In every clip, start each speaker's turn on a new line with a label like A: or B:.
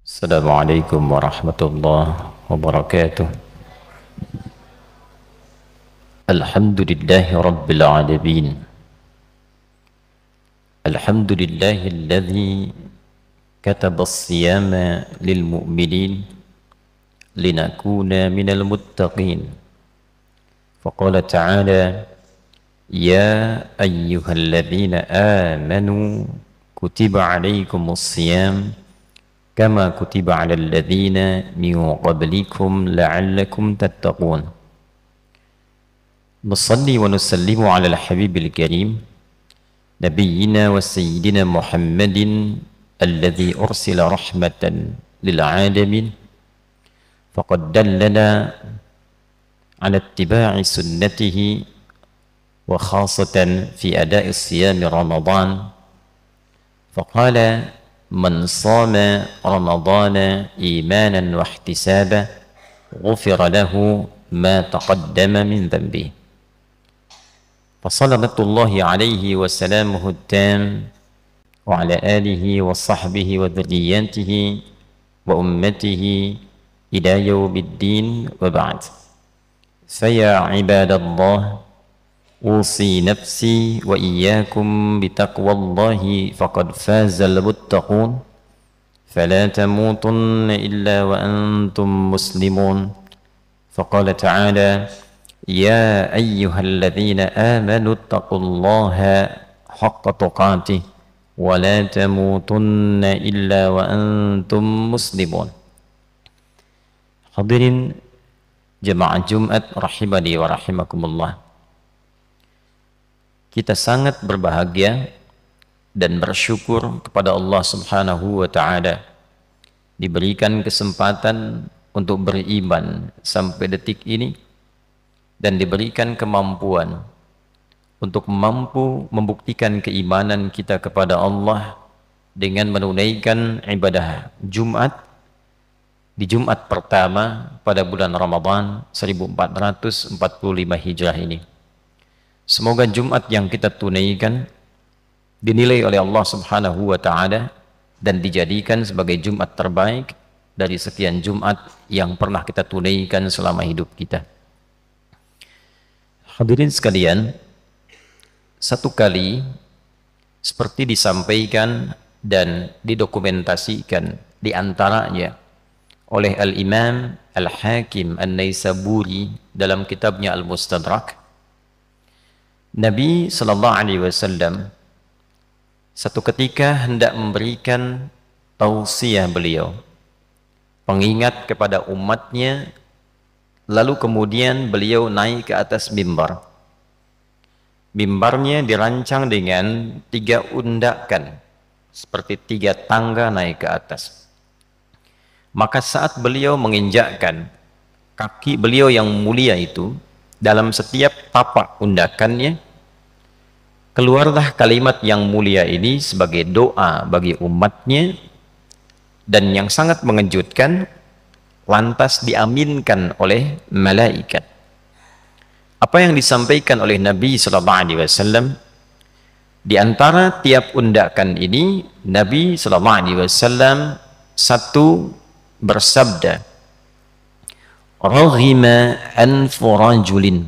A: Assalamualaikum warahmatullahi wabarakatuh. Alhamdulillahi rabbil alamin. Alhamdulillahilladzi kataba as-siyama lil mu'minin linakuna minal muttaqin. Faqala ta'ala ya ayyuhalladzina amanu kutiba alaikumus siyam kama kutiba 'alal ladzina min qablikum la'allakum tattaqun. Nusalli wa nusallimu 'alal habibil karim nabiyyina wa sayyidina Muhammadin alladzi ursila rahmatan lil 'alamin faqad dallana 'ala ittiba'i sunnatihi wa khasatan fi ada'i siyam Ramadan faqala man sama ramadana imanan wa ihtisaba ghufira lahu ma taqaddama min dhanbi. Fassalawatullahi alaihi wa salamuhu tam wa ala alihi wa sahbihi wa dhurriyyatihi wa ummatihi ila yaumiddin wa ba'd. Faya ibadallah أوصي نفسي وإياكم بتقوى الله فقد فاز المتقون فلا تموتن إلا وأنتم مسلمون فقال تعالى يا أيها الذين آمنوا اتقوا الله حق تقاته ولا تموتن إلا وأنتم مسلمون. Hadirin jemaah Jumat rahimani wa rahimakumullah. Kita sangat berbahagia dan bersyukur kepada Allah Subhanahu wa Ta'ala diberikan kesempatan untuk beriman sampai detik ini dan diberikan kemampuan untuk mampu membuktikan keimanan kita kepada Allah dengan menunaikan ibadah Jumat di Jumat pertama pada bulan Ramadan 1445 Hijrah ini. Semoga Jumat yang kita tunaikan dinilai oleh Allah Subhanahu wa Ta'ala dan dijadikan sebagai Jumat terbaik dari sekian Jumat yang pernah kita tunaikan selama hidup kita. Hadirin sekalian, satu kali seperti disampaikan dan didokumentasikan di antaranya oleh Al-Imam Al-Hakim An-Naisaburi dalam kitabnya Al-Mustadrak, Nabi sallallahu alaihi wasallam satu ketika hendak memberikan tausiah beliau, pengingat kepada umatnya, lalu kemudian beliau naik ke atas mimbar. Mimbarnya dirancang dengan 3 undakan, seperti 3 tangga naik ke atas. Maka saat beliau menginjakkan kaki beliau yang mulia itu, dalam setiap tapak undakannya keluarlah kalimat yang mulia ini sebagai doa bagi umatnya, dan yang sangat mengejutkan lantas diaminkan oleh malaikat. Apa yang disampaikan oleh Nabi sallallahu alaihi wasallam? Di antara tiap undakan ini Nabi sallallahu alaihi wasallam satu bersabda, raghima anfu rajulin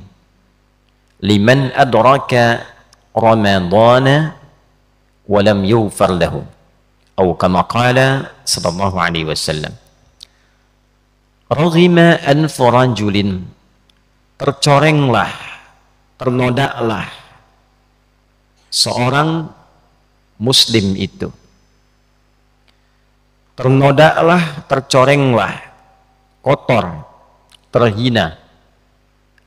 A: liman adraka ramadana wa lam yughfar lahu, atau kama qala sallallahu alaihi wasallam. Raghima anfu rajulin, tercorenglah, ternodaklah seorang muslim itu, ternodaklah, tercorenglah, kotor, terhina.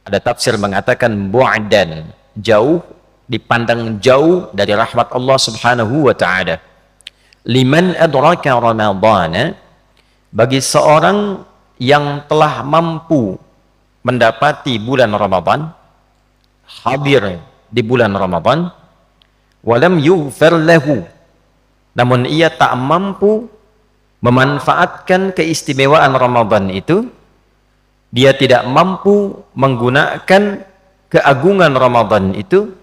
A: Ada tafsir mengatakan bu'dan, jauh, dipandang jauh dari rahmat Allah Subhanahu wa Ta'ala. Liman adraka ramadana, bagi seorang yang telah mampu mendapati bulan Ramadan, hadir di bulan Ramadan, walam yughfar lahu, namun ia tak mampu memanfaatkan keistimewaan Ramadan itu, dia tidak mampu menggunakan keagungan Ramadan itu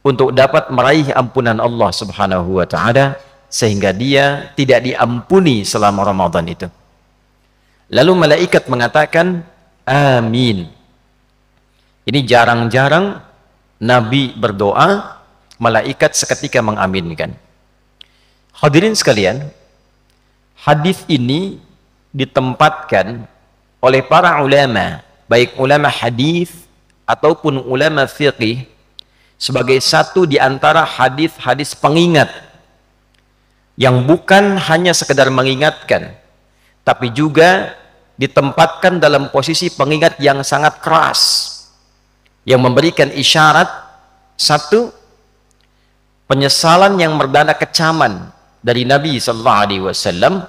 A: untuk dapat meraih ampunan Allah Subhanahu wa Ta'ala, sehingga dia tidak diampuni selama Ramadan itu. Lalu malaikat mengatakan amin. Ini jarang-jarang Nabi berdoa, malaikat seketika mengaminkan. Hadirin sekalian, hadis ini ditempatkan oleh para ulama, baik ulama hadis ataupun ulama fiqih, sebagai satu di antara hadis-hadis pengingat yang bukan hanya sekedar mengingatkan, tapi juga ditempatkan dalam posisi pengingat yang sangat keras, yang memberikan isyarat satu, penyesalan yang merdana kecaman dari Nabi Sallallahu Alaihi Wasallam,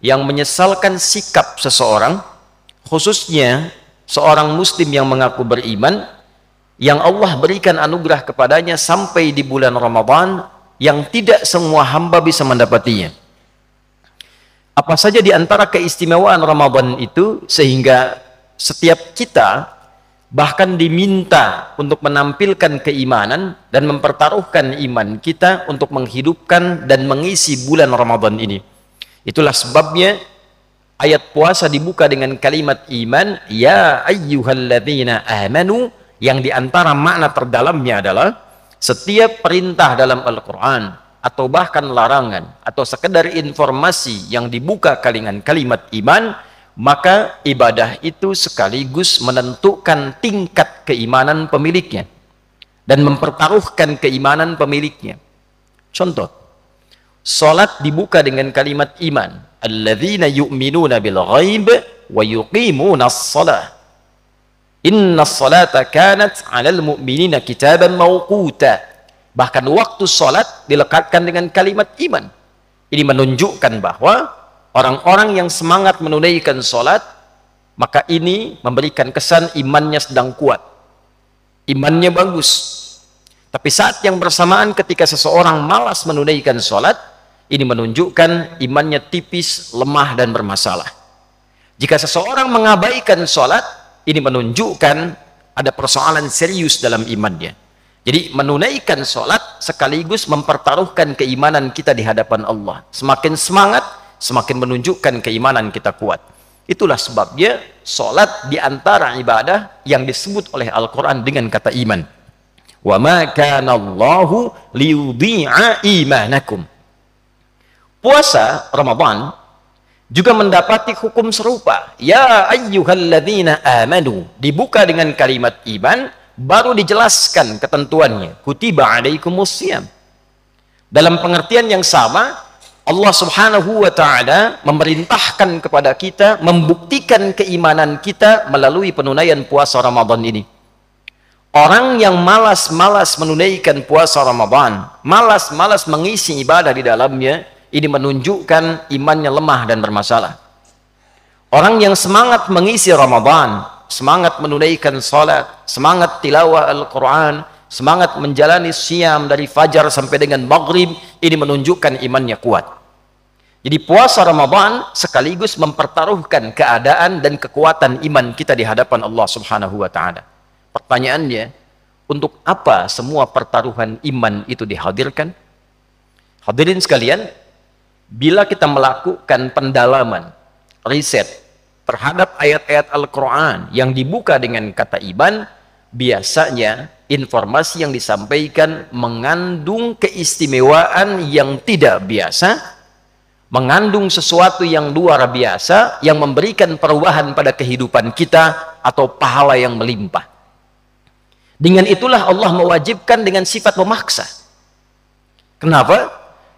A: yang menyesalkan sikap seseorang, khususnya seorang muslim yang mengaku beriman, yang Allah berikan anugerah kepadanya sampai di bulan Ramadan, yang tidak semua hamba bisa mendapatinya. Apa saja di antara keistimewaan Ramadan itu, sehingga setiap kita bahkan diminta untuk menampilkan keimanan dan mempertaruhkan iman kita untuk menghidupkan dan mengisi bulan Ramadan ini. Itulah sebabnya ayat puasa dibuka dengan kalimat iman, ya ayyuhalladzina amanu, yang diantara makna terdalamnya adalah setiap perintah dalam Al-Quran atau bahkan larangan atau sekedar informasi yang dibuka dengan kalimat iman, maka ibadah itu sekaligus menentukan tingkat keimanan pemiliknya dan mempertaruhkan keimanan pemiliknya. Contoh, salat dibuka dengan kalimat iman, alladzina yu'minuna bil ghaib wa yuqimuna as-salah, inna as-salata kanat 'alal mu'minina kitaban mawquta. Bahkan waktu salat dilekatkan dengan kalimat iman. Ini menunjukkan bahwa orang-orang yang semangat menunaikan salat, maka ini memberikan kesan imannya sedang kuat, imannya bagus. Tapi saat yang bersamaan ketika seseorang malas menunaikan salat, ini menunjukkan imannya tipis, lemah dan bermasalah. Jika seseorang mengabaikan salat, ini menunjukkan ada persoalan serius dalam imannya. Jadi menunaikan salat sekaligus mempertaruhkan keimanan kita di hadapan Allah. Semakin semangat, semakin menunjukkan keimanan kita kuat. Itulah sebabnya salat di antara ibadah yang disebut oleh Al-Quran dengan kata iman. Wa ma kana Allahu liyudhi'a imanakum. Puasa Ramadan juga mendapati hukum serupa. Ya ayyuhalladzina amanu, dibuka dengan kalimat iman, baru dijelaskan ketentuannya, kutiba alaikumusiyam. Dalam pengertian yang sama, Allah Subhanahu wa ta'ala memerintahkan kepada kita membuktikan keimanan kita melalui penunaian puasa Ramadan ini. Orang yang malas-malas menunaikan puasa Ramadan, malas-malas mengisi ibadah di dalamnya, ini menunjukkan imannya lemah dan bermasalah. Orang yang semangat mengisi Ramadan, semangat menunaikan salat, semangat tilawah Al-Quran, semangat menjalani siam dari fajar sampai dengan maghrib, ini menunjukkan imannya kuat. Jadi puasa Ramadan sekaligus mempertaruhkan keadaan dan kekuatan iman kita di hadapan Allah Subhanahu wa ta'ala. Pertanyaannya, untuk apa semua pertaruhan iman itu dihadirkan? Hadirin sekalian, bila kita melakukan pendalaman, riset terhadap ayat-ayat Al-Quran yang dibuka dengan kata iman, biasanya informasi yang disampaikan mengandung keistimewaan yang tidak biasa, mengandung sesuatu yang luar biasa, yang memberikan perubahan pada kehidupan kita atau pahala yang melimpah. Dengan itulah Allah mewajibkan dengan sifat memaksa. Kenapa?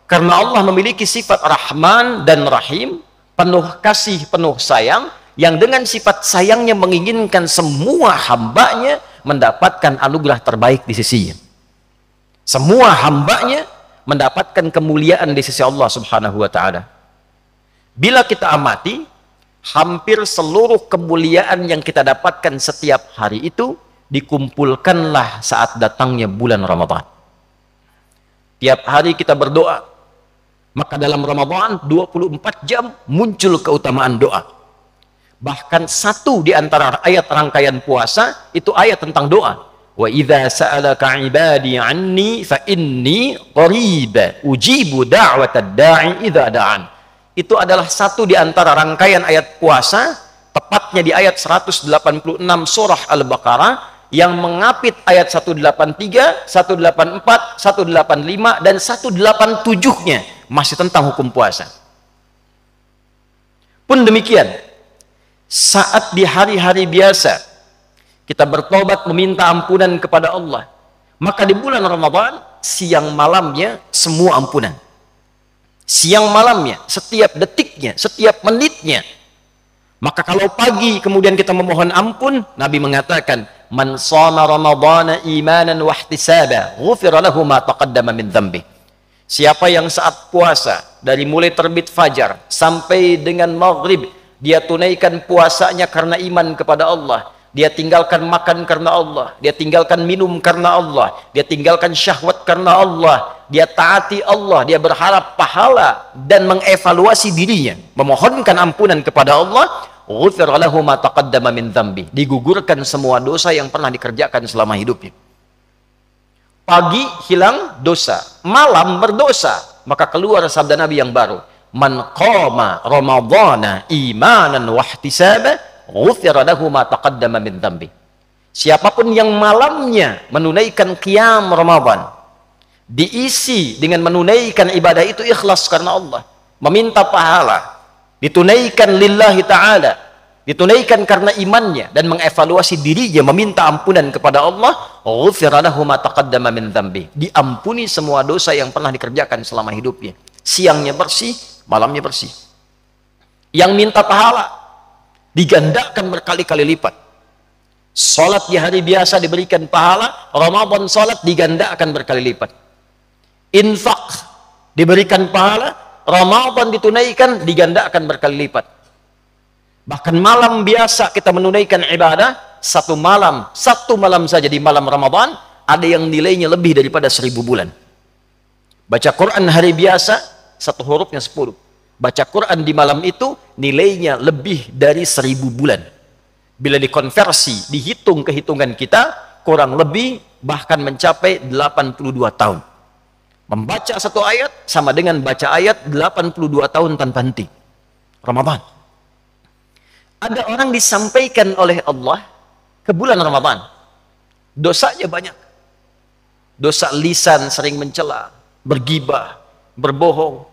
A: Karena Allah memiliki sifat Rahman dan Rahim, penuh kasih, penuh sayang, yang dengan sifat sayangnya menginginkan semua hambanya mendapatkan anugerah terbaik di sisinya. Semua hambanya mendapatkan kemuliaan di sisi Allah Subhanahu wa ta'ala. Bila kita amati, hampir seluruh kemuliaan yang kita dapatkan setiap hari itu dikumpulkanlah saat datangnya bulan Ramadan. Tiap hari kita berdoa, maka dalam Ramadan 24 jam muncul keutamaan doa. Bahkan satu di antara ayat rangkaian puasa itu ayat tentang doa. Wa idza sa'alaka 'ibadi 'anni fa inni qarib ujibu da'watad da'i idza da'an. Itu adalah satu di antara rangkaian ayat puasa, tepatnya di ayat 186 surah Al-Baqarah, yang mengapit ayat 183, 184, 185 dan 187-nya masih tentang hukum puasa. Pun demikian, saat di hari-hari biasa kita bertobat meminta ampunan kepada Allah, maka di bulan Ramadan siang malamnya semua ampunan. Siang malamnya, setiap detiknya, setiap menitnya. Maka kalau pagi kemudian kita memohon ampun, Nabi mengatakan, "Man shama Ramadhana imanan wa ihtisaba, ghufira lahu ma taqaddama min dhanbi." Siapa yang saat puasa dari mulai terbit fajar sampai dengan maghrib dia tunaikan puasanya karena iman kepada Allah, dia tinggalkan makan karena Allah, dia tinggalkan minum karena Allah, dia tinggalkan syahwat karena Allah, dia taati Allah, dia berharap pahala dan mengevaluasi dirinya, memohonkan ampunan kepada Allah, ghufira lahu ma taqaddama min dhanbi, digugurkan semua dosa yang pernah dikerjakan selama hidupnya. Pagi hilang dosa, malam berdosa, maka keluar sabda Nabi yang baru, "Man qama Ramadhana imanan wa ihtisaba, ghufira lahu ma taqaddama min dhanbi." Siapapun yang malamnya menunaikan qiyam Ramadan, diisi dengan menunaikan ibadah itu ikhlas karena Allah, meminta pahala, ditunaikan lillahi ta'ala, ditunaikan karena imannya dan mengevaluasi dirinya, meminta ampunan kepada Allah, ghufira lahu ma taqaddama min dhanbi, diampuni semua dosa yang pernah dikerjakan selama hidupnya. Siangnya bersih, malamnya bersih. Yang minta pahala digandakan berkali-kali lipat. Salat di hari biasa diberikan pahala, Ramadan salat digandakan berkali lipat. Infak diberikan pahala, Ramadan ditunaikan digandakan berkali lipat. Bahkan malam biasa kita menunaikan ibadah, satu malam saja di malam Ramadan ada yang nilainya lebih daripada 1000 bulan. Baca Quran hari biasa, satu hurufnya 10. Baca Quran di malam itu nilainya lebih dari 1000 bulan. Bila dikonversi, dihitung kehitungan kita, kurang lebih bahkan mencapai 82 tahun. Membaca satu ayat sama dengan baca ayat 82 tahun tanpa henti. Ramadan. Ada orang disampaikan oleh Allah ke bulan Ramadan, dosanya banyak. Dosa lisan sering mencela, bergibah, berbohong,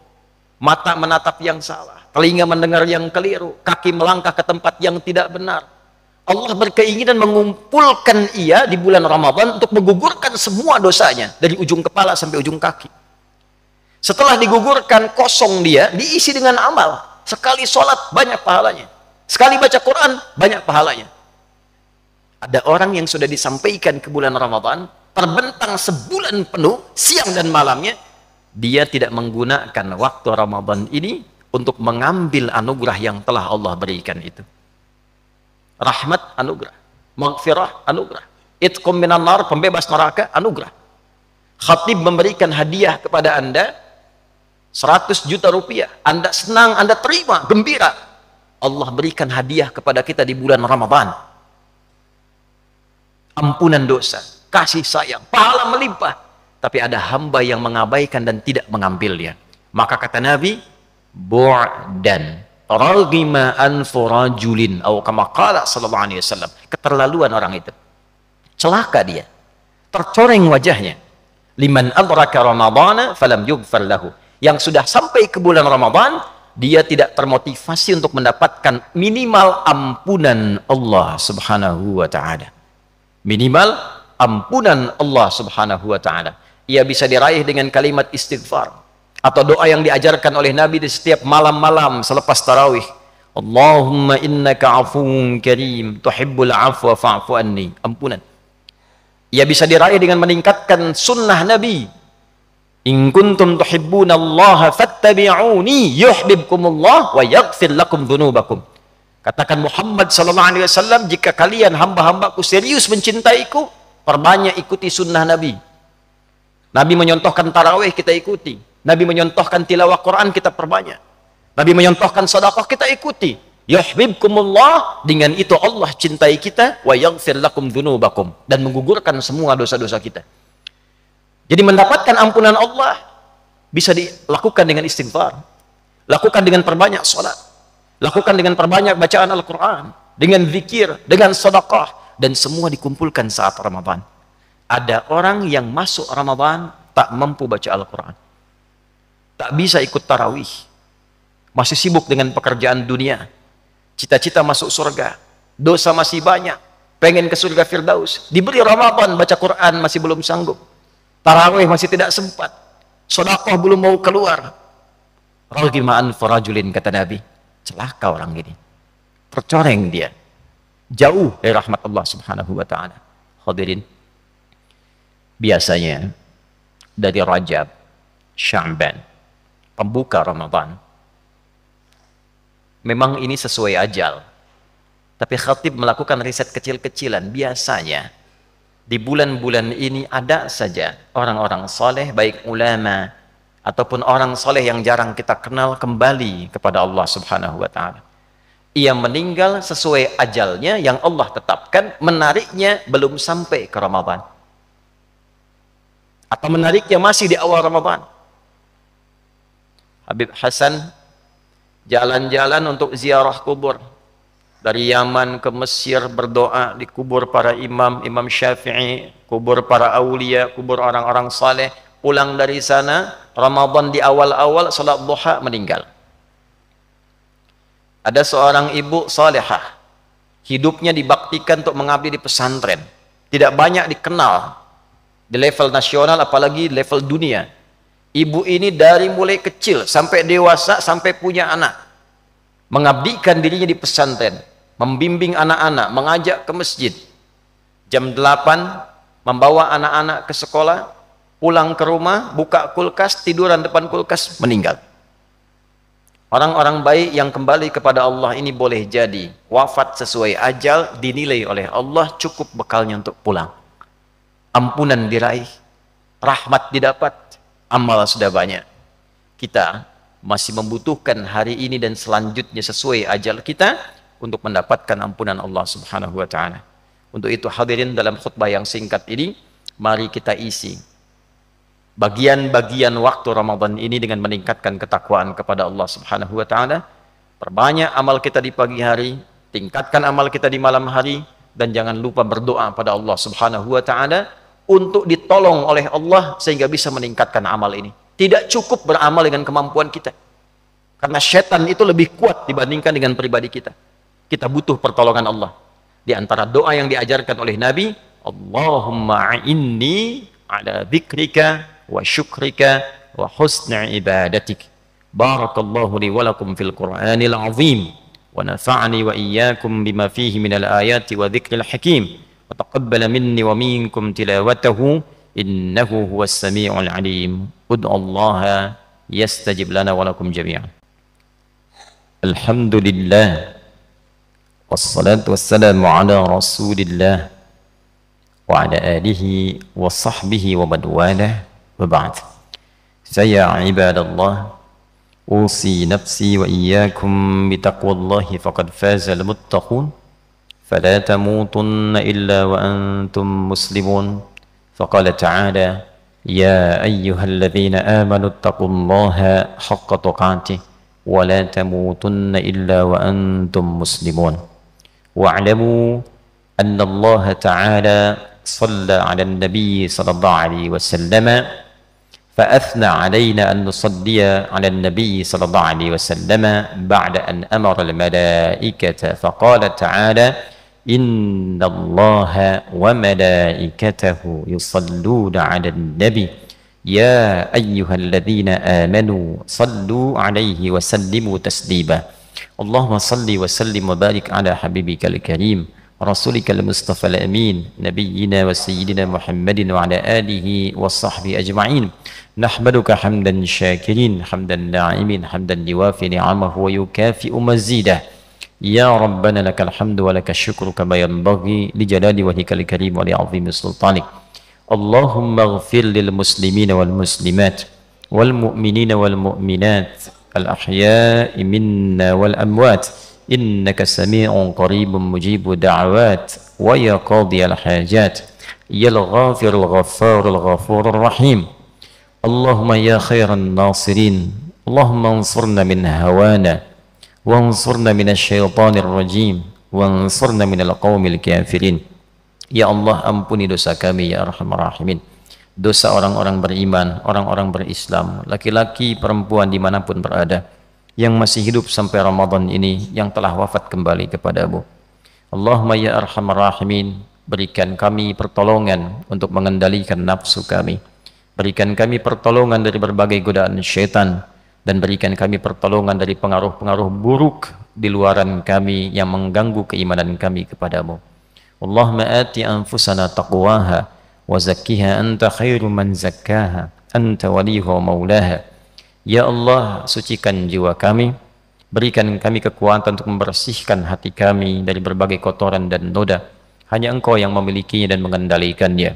A: mata menatap yang salah, telinga mendengar yang keliru, kaki melangkah ke tempat yang tidak benar. Allah berkeinginan mengumpulkan ia di bulan Ramadan untuk menggugurkan semua dosanya dari ujung kepala sampai ujung kaki. Setelah digugurkan, kosong dia, diisi dengan amal. Sekali sholat banyak pahalanya, sekali baca Quran banyak pahalanya. Ada orang yang sudah disampaikan ke bulan Ramadan, terbentang sebulan penuh siang dan malamnya, dia tidak menggunakan waktu Ramadan ini untuk mengambil anugerah yang telah Allah berikan itu. Rahmat, anugerah. Maghfirah, anugerah. Itqum minan nar, pembebas neraka, anugerah. Khatib memberikan hadiah kepada Anda 100 juta rupiah, Anda senang, Anda terima, gembira. Allah berikan hadiah kepada kita di bulan Ramadan. Ampunan dosa, kasih sayang, pahala melimpah. Tapi ada hamba yang mengabaikan dan tidak mengambilnya. Maka kata Nabi, bu'dan raghima anfu rajulin, atau kama qala sallallahu alaihi wasallam, keterlaluan orang itu. Celaka dia, tercoreng wajahnya. Liman adraka ramadhana falam yughfar lahu. Yang sudah sampai ke bulan Ramadan, dia tidak termotivasi untuk mendapatkan minimal ampunan Allah subhanahu wa ta'ala. Minimal ampunan Allah subhanahu wa ta'ala. Ia bisa diraih dengan kalimat istighfar atau doa yang diajarkan oleh Nabi di setiap malam-malam selepas tarawih. Allahumma innaka afuwun karim tuhibbul afwa fa'fu anni. Ampunan. Ia bisa diraih dengan meningkatkan sunnah Nabi. In kuntum tuhibbunallaha fattabi'uni yuhibbukumullah wa yaghfir lakum dzunubakum. Katakan Muhammad sallallahu alaihi wasallam, jika kalian hamba-hambaku serius mencintaiku, perbanyak ikuti sunnah Nabi. Nabi menyontohkan tarawih, kita ikuti. Nabi menyontohkan tilawah Quran, kita perbanyak. Nabi menyontohkan sedekah, kita ikuti. Yuhibbukumullah, dengan itu Allah cintai kita, wa yaghfir lakum dzunubakum, dan menggugurkan semua dosa-dosa kita. Jadi mendapatkan ampunan Allah bisa dilakukan dengan istighfar, lakukan dengan perbanyak salat, lakukan dengan perbanyak bacaan Al-Qur'an, dengan zikir, dengan sedekah, dan semua dikumpulkan saat Ramadan. Ada orang yang masuk Ramadan tak mampu baca Al-Qur'an, tak bisa ikut tarawih, masih sibuk dengan pekerjaan dunia, cita-cita masuk surga, dosa masih banyak, pengen ke surga Firdaus, diberi Ramadan baca Quran masih belum sanggup, tarawih masih tidak sempat, sedekah belum mau keluar. Raghima anfu rajulin, kata Nabi, celaka orang ini, tercoreng dia, jauh dari rahmat Allah Subhanahu wa taala. Hadirin, biasanya dari Rajab, Sya'ban, pembuka Ramadan, memang ini sesuai ajal, tapi khatib melakukan riset kecil-kecilan. Biasanya di bulan-bulan ini ada saja orang-orang soleh, baik ulama ataupun orang soleh yang jarang kita kenal, kembali kepada Allah Subhanahu wa ta'ala. Ia meninggal sesuai ajalnya yang Allah tetapkan, menariknya belum sampai ke Ramadan, atau menariknya masih di awal Ramadan. Habib Hasan jalan-jalan untuk ziarah kubur, dari Yaman ke Mesir, berdoa di kubur para imam, Imam Syafi'i, kubur para aulia, kubur orang-orang saleh. Pulang dari sana, Ramadan di awal-awal, salat duha, meninggal. Ada seorang ibu salehah, hidupnya dibaktikan untuk mengabdi di pesantren, tidak banyak dikenal di level nasional, apalagi level dunia. Ibu ini dari mulai kecil sampai dewasa, sampai punya anak, mengabdikan dirinya di pesantren, membimbing anak-anak, mengajak ke masjid. Jam 8 membawa anak-anak ke sekolah, pulang ke rumah, buka kulkas, tiduran depan kulkas, meninggal. Orang-orang baik yang kembali kepada Allah ini boleh jadi wafat sesuai ajal, dinilai oleh Allah cukup bekalnya untuk pulang. Ampunan diraih, rahmat didapat, amal sudah banyak. Kita masih membutuhkan hari ini dan selanjutnya sesuai ajal kita untuk mendapatkan ampunan Allah Subhanahu wa ta'ala. Untuk itu hadirin, dalam khutbah yang singkat ini, mari kita isi bagian-bagian waktu Ramadan ini dengan meningkatkan ketakwaan kepada Allah Subhanahu wa ta'ala. Perbanyak amal kita di pagi hari, tingkatkan amal kita di malam hari, dan jangan lupa berdoa pada Allah Subhanahu wa ta'ala untuk ditolong oleh Allah sehingga bisa meningkatkan amal ini. Tidak cukup beramal dengan kemampuan kita, karena setan itu lebih kuat dibandingkan dengan pribadi kita. Kita butuh pertolongan Allah. Di antara doa yang diajarkan oleh Nabi, Allahumma inni ala dzikrika wa syukrika wa husni ibadatik. Barakallahu li wa lakum fil Qur'anil azim, wa nafa'ani wa iyyakum bima fihi minal ayati wa dzikril hakim, wa taqabbala minni wa minkum tilawatahu, innahu huwas sami'ul alim. Ud'ullaha yastajib lana wa lakum jami'an. Alhamdulillah, wassalatu wassalamu ala rasulillah wa ala alihi wa sahbihi wa man walah, wa ba'd. Saya ibadallah, usi nafsi wa iyyakum bitaqwallahi faqad fazal muttaqun, fala tamutunna illa wa antum muslimun. Faqala ta'ala, ya ayyuhalladzina amanu ittaqullaha haqqa tuqatih wa la tamutunna illa wa antum muslimun. Wa'lamu anna Allah ta'ala shalla 'ala an-nabiy sallallahu alaihi wasallam, fa athna 'alaina an nusalliya 'ala an-nabiy sallallahu alaihi wasallam ba'da an amara al-malaikata faqala ta'ala, inna Allah wa malaikatahu yusalluna 'alan nabi ya ayyuhalladzina amanu sallu 'alaihi wa sallimu taslima. Allahumma salli wa sallim wa barik ala habibikal karim rasulikal mustafal amin nabiyyina wa sayyidina Muhammadin wa ala alihi wa sahbihi ajma'in. Nahmaduka hamdan syakirin, hamdan na'imin, hamdan liwafi ni'amahu wa yukafi'u mazidah. Ya Rabbana lakal hamdu wa lakal syukru kama yanbaghi li jalali wajhikal karim wa li 'azimi sultanik. Allahumma ighfir lil muslimina wal muslimat wal mu'minina wal mu'minat al ahya'i minna wal amwat innaka sami'un qaribun mujibud da'awat wa ya qadiyal hajat ya al-ghafirul ghaffarul ghafurur rahim. Allahumma ya khairan nasirin, Allahumma ansurna min hawana wansurna minasy syaithanir rajim wansurna minal qaumil kafirin. Ya Allah, ampuni dosa kami ya arhamar rahimin, dosa orang-orang beriman, orang-orang berislam, laki-laki perempuan dimanapun berada, yang masih hidup sampai Ramadan ini, yang telah wafat kembali kepadamu. Allahumma ya arhamar rahimin, berikan kami pertolongan untuk mengendalikan nafsu kami, berikan kami pertolongan dari berbagai godaan syaitan, dan berikan kami pertolongan dari pengaruh-pengaruh buruk di luaran kami yang mengganggu keimanan kami kepadamu. Allahumma ati anfusana taqwaha wa zakkiha anta khairu man zakkaha anta waliyuha wa maulaha. Ya Allah, sucikan jiwa kami, berikan kami kekuatan untuk membersihkan hati kami dari berbagai kotoran dan noda. Hanya Engkau yang memilikinya dan mengendalikannya.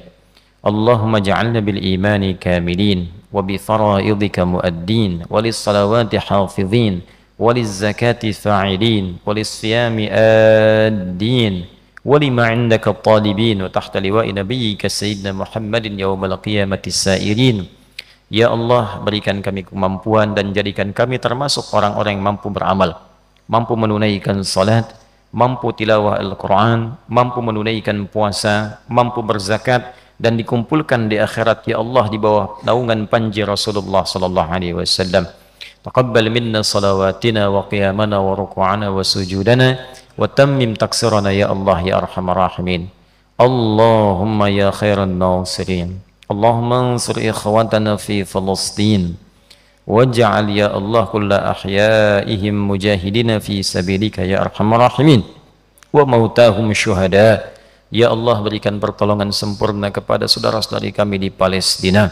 A: Allahumma ja'alna bil imani kamilin wa bi faraidika muaddin wa lis salawati hafizin wa liz zakati fa'ilin wa lis siyami addin wa lima 'indaka talibin wa tahta liwa'i nabiyyika sayyidina Muhammadin yaumal qiyamati sairin. Ya Allah, berikan kami kemampuan dan jadikan kami termasuk orang-orang yang mampu beramal, mampu menunaikan salat, mampu tilawah Al-Quran, mampu menunaikan puasa, mampu berzakat, dan dikumpulkan di akhirat ya Allah di bawah naungan panji Rasulullah sallallahu alaihi wasallam. Taqabbal minna salawatina wa qiyamana wa ruku'ana wa sujudana wa tammim taksirana ya Allah ya arhamar rahimin. Allahumma ya khairan nasirin, Allahumma ansur ikhwatana fi Filistin waj'al ya Allah kulla ahyaihim mujahidina fi sabilika ya arhamar rahimin wa mautahum syuhada. Ya Allah, berikan pertolongan sempurna kepada saudara-saudari kami di Palestina,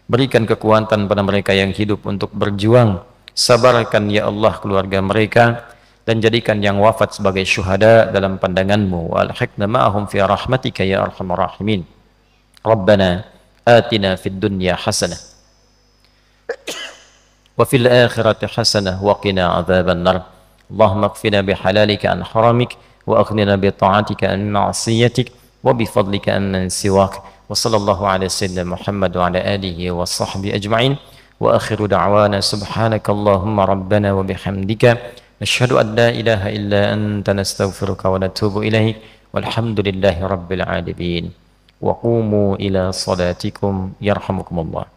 A: berikan kekuatan pada mereka yang hidup untuk berjuang, sabarkan ya Allah keluarga mereka, dan jadikan yang wafat sebagai syuhada dalam pandangan-Mu. Wa alhiqna ma'ahum fi rahmatika ya arhamar rahimin. Rabbana atina fid dunya hasanah wa fil akhirati hasanah wa qina adzaban nar. Allahumma qfina bihalalika an haramik wa aghnina bi ta'atika an ma'siyatik wa bi fadlika amman siwak. Wa sallallahu ala sayyidina Muhammad wa ala alihi wa sahbihi ajma'in. Wa akhiru da'wana subhanaka Allahumma rabbana wa bihamdika nashhadu an la ilaha illa anta nastaghfiruka wa natubu ilaik. Walhamdulillahi rabbil alamin. Wa qumu ila salatikum yarhamukumullah.